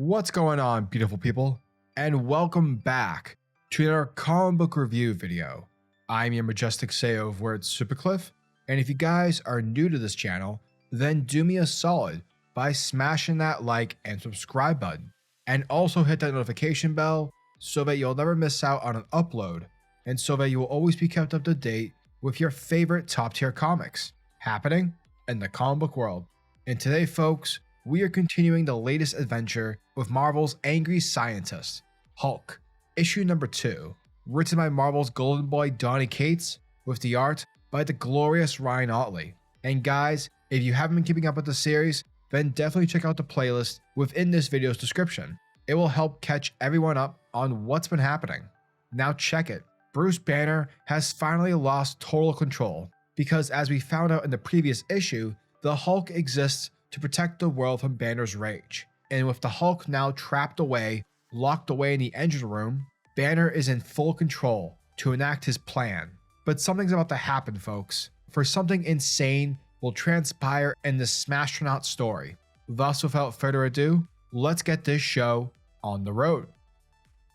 What's going on, beautiful people, and welcome back to another comic book review video. I'm your majestic CEO over at SuperCliff, and if you guys are new to this channel, then do me a solid by smashing that like and subscribe button, and also hit that notification bell so that you'll never miss out on an upload, and so that you will always be kept up to date with your favorite top tier comics happening in the comic book world. And today, folks, we are continuing the latest adventure with Marvel's Angry Scientist, Hulk, issue number 2, written by Marvel's golden boy Donny Cates, with the art by the glorious Ryan Ottley. And guys, if you haven't been keeping up with the series, then definitely check out the playlist within this video's description. It will help catch everyone up on what's been happening. Now check it. Bruce Banner has finally lost total control, because as we found out in the previous issue, the Hulk exists to protect the world from Banner's rage. And with the Hulk now trapped away, locked away in the engine room, Banner is in full control to enact his plan. But something's about to happen, folks, for something insane will transpire in the Smashtronaut story. Thus, without further ado, let's get this show on the road.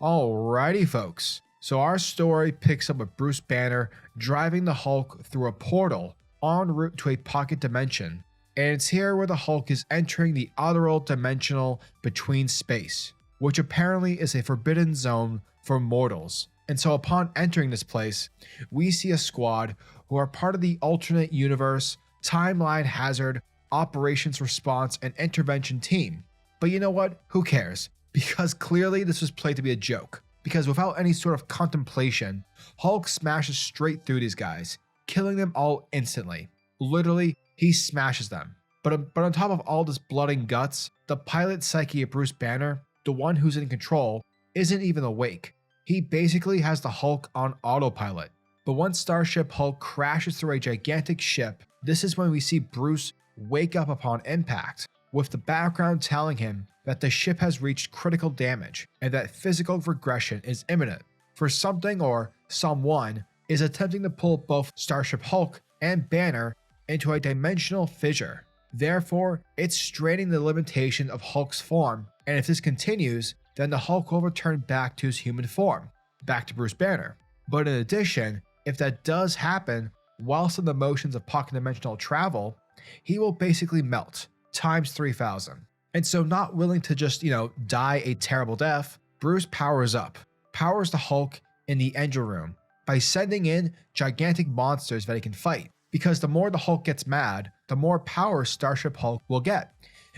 Alrighty, folks. So our story picks up with Bruce Banner driving the Hulk through a portal en route to a pocket dimension. And it's here where the Hulk is entering the otherworld dimensional between space, which apparently is a forbidden zone for mortals. And so upon entering this place, we see a squad who are part of the alternate universe, timeline hazard, operations response, and intervention team. But you know what? Who cares? Because clearly this was played to be a joke. Because without any sort of contemplation, Hulk smashes straight through these guys, killing them all instantly. Literally, he smashes them. But on top of all this blood and guts, the pilot psyche of Bruce Banner, the one who's in control, isn't even awake. He basically has the Hulk on autopilot. But once Starship Hulk crashes through a gigantic ship, this is when we see Bruce wake up upon impact, with the background telling him that the ship has reached critical damage and that physical regression is imminent, for something or someone is attempting to pull both Starship Hulk and Banner into a dimensional fissure. Therefore, it's straining the limitation of Hulk's form, and if this continues, then the Hulk will return back to his human form, back to Bruce Banner. But in addition, if that does happen whilst in the motions of pocket dimensional travel, he will basically melt times 3,000. And so not willing to just, die a terrible death, Bruce powers up, powers the Hulk in the engine room by sending in gigantic monsters that he can fight. Because the more the Hulk gets mad, the more power Starship Hulk will get.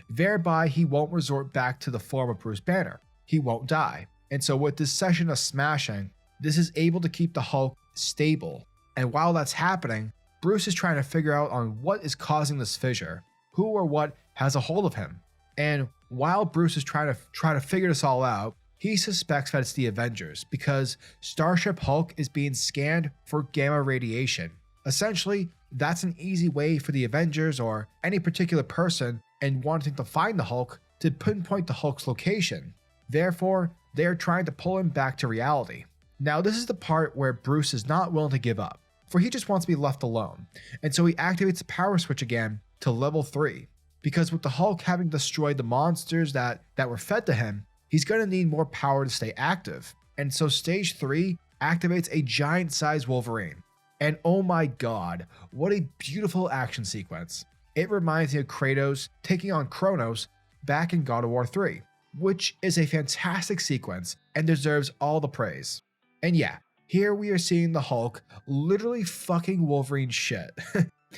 Thereby, he won't resort back to the form of Bruce Banner. He won't die. And so with this session of smashing, this is able to keep the Hulk stable. And while that's happening, Bruce is trying to figure out on what is causing this fissure, who or what has a hold of him. And while Bruce is trying to figure this all out, he suspects that it's the Avengers, because Starship Hulk is being scanned for gamma radiation. Essentially, that's an easy way for the Avengers or any particular person and wanting to find the Hulk to pinpoint the Hulk's location. Therefore, they are trying to pull him back to reality. Now, this is the part where Bruce is not willing to give up, for he just wants to be left alone. And so he activates the power switch again to level 3. Because with the Hulk having destroyed the monsters that were fed to him, he's going to need more power to stay active. And so stage 3 activates a giant-sized Wolverine. And oh my god, what a beautiful action sequence. It reminds me of Kratos taking on Kronos back in God of War 3, which is a fantastic sequence and deserves all the praise. And yeah, here we are seeing the Hulk literally fucking Wolverine shit.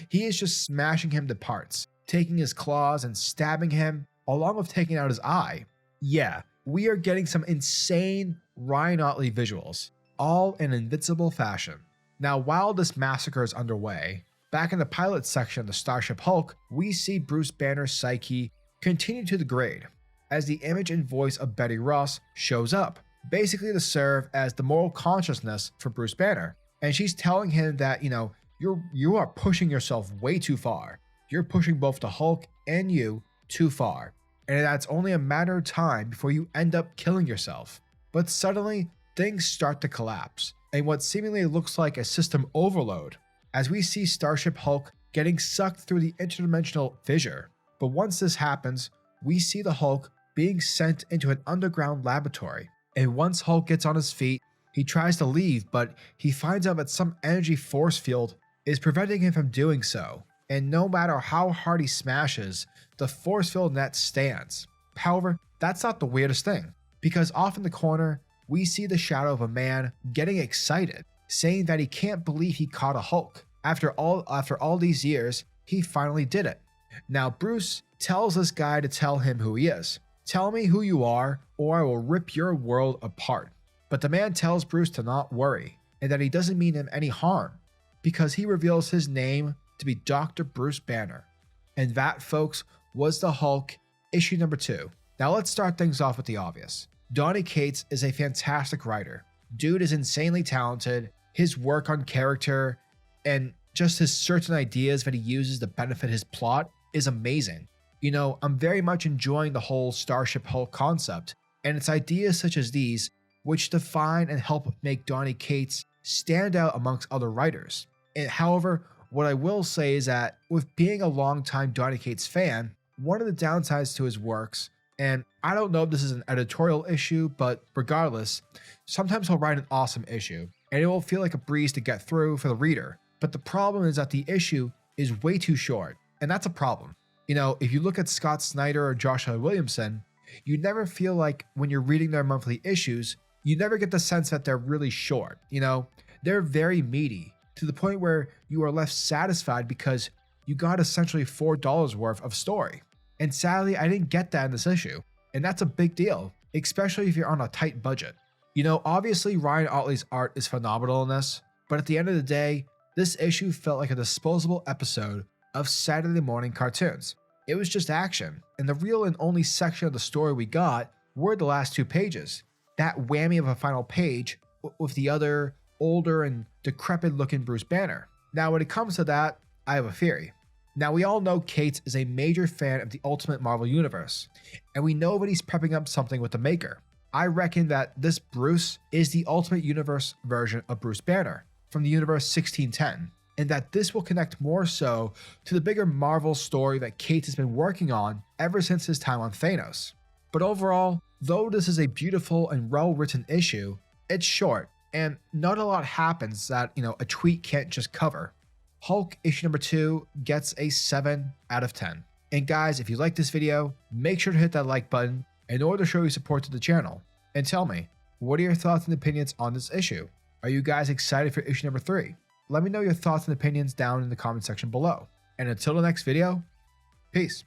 He is just smashing him to parts, taking his claws and stabbing him, along with taking out his eye. Yeah, we are getting some insane Ryan Ottley visuals, all in invincible fashion. Now, while this massacre is underway, back in the pilot section of the Starship Hulk, we see Bruce Banner's psyche continue to degrade, as the image and voice of Betty Ross shows up, basically to serve as the moral consciousness for Bruce Banner. And she's telling him that, you are pushing yourself way too far. You're pushing both the Hulk and you too far. And that's only a matter of time before you end up killing yourself. But suddenly, things start to collapse, and what seemingly looks like a system overload, as we see Starship Hulk getting sucked through the interdimensional fissure. But once this happens, we see the Hulk being sent into an underground laboratory. And once Hulk gets on his feet, he tries to leave, but he finds out that some energy force field is preventing him from doing so. And no matter how hard he smashes, the force field net stands. However, that's not the weirdest thing, because off in the corner, we see the shadow of a man getting excited, saying that he can't believe he caught a Hulk. After all these years, he finally did it. Now Bruce tells this guy to tell him who he is. Tell me who you are, or I will rip your world apart. But the man tells Bruce to not worry, and that he doesn't mean him any harm, because he reveals his name to be Dr. Bruce Banner. And that, folks, was the Hulk, issue number 2. Now let's start things off with the obvious. Donny Cates is a fantastic writer. Dude is insanely talented. His work on character and just his certain ideas that he uses to benefit his plot is amazing. You know, I'm very much enjoying the whole Starship Hulk concept, and it's ideas such as these which define and help make Donny Cates stand out amongst other writers. And however, what I will say is that with being a longtime Donny Cates fan, one of the downsides to his works, and I don't know if this is an editorial issue, but regardless, sometimes he'll write an awesome issue, and it will feel like a breeze to get through for the reader. But the problem is that the issue is way too short, and that's a problem. You know, if you look at Scott Snyder or Joshua Williamson, you never feel like when you're reading their monthly issues, you never get the sense that they're really short. You know, they're very meaty to the point where you are left satisfied because you got essentially $4 worth of story. And sadly, I didn't get that in this issue. And that's a big deal, especially if you're on a tight budget. You know, obviously Ryan Ottley's art is phenomenal in this, but at the end of the day, this issue felt like a disposable episode of Saturday morning cartoons. It was just action, and the real and only section of the story we got were the last 2 pages. That whammy of a final page with the other older and decrepit looking Bruce Banner. Now when it comes to that, I have a theory. Now we all know Cates is a major fan of the Ultimate Marvel Universe, and we know that he's prepping up something with the Maker. I reckon that this Bruce is the Ultimate Universe version of Bruce Banner from the universe 1610, and that this will connect more so to the bigger Marvel story that Cates has been working on ever since his time on Thanos. But overall, though this is a beautiful and well-written issue, it's short, and not a lot happens that, you know, a tweet can't just cover. Hulk issue number 2 gets a 7 out of 10. And guys, if you like this video, make sure to hit that like button in order to show your support to the channel. And tell me, what are your thoughts and opinions on this issue? Are you guys excited for issue number 3? Let me know your thoughts and opinions down in the comment section below. And until the next video, peace.